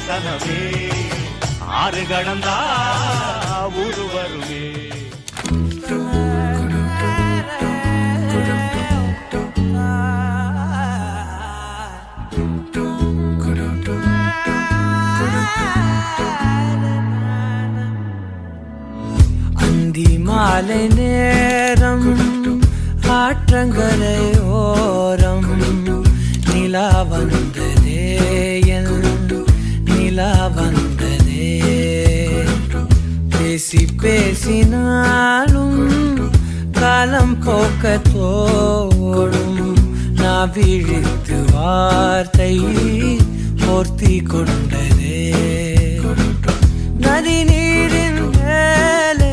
கனவே ஆறு கடந்தா ஊரு வருமே. அந்தி மாலை நேரம் ஆற்றங்கரையோரம் நிலா வந்ததே என் நிலா வந்ததே. பேசி பேசினாலும் காலம் போக்க தோடும் நான் விழித்து வார்த்தை போர்த்தி கொண்டதே. நதி நீரின் மேலே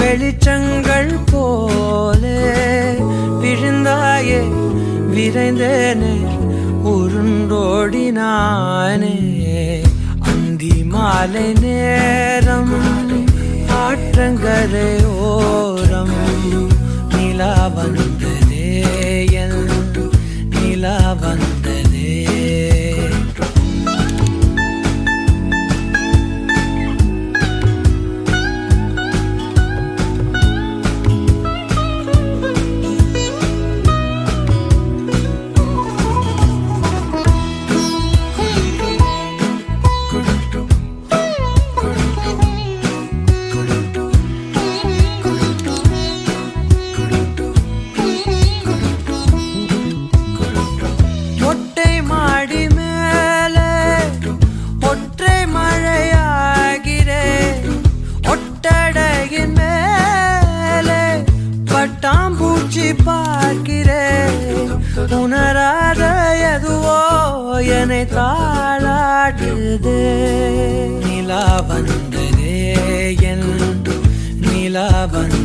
வெளிச்சங்கள் போலே விழுந்தாயே விரைந்தேனே உருண்டோடினானே. அந்தி மாலை நேரம் ஆற்றங்கரையோரம் நிலா வந்ததே என் நிலா வந்ததே. பார்க்கிறேன் உணராத எதுவோ என்னை தாளாட்டுதே. நிலா வந்ததே என் நிலா வந்ததே.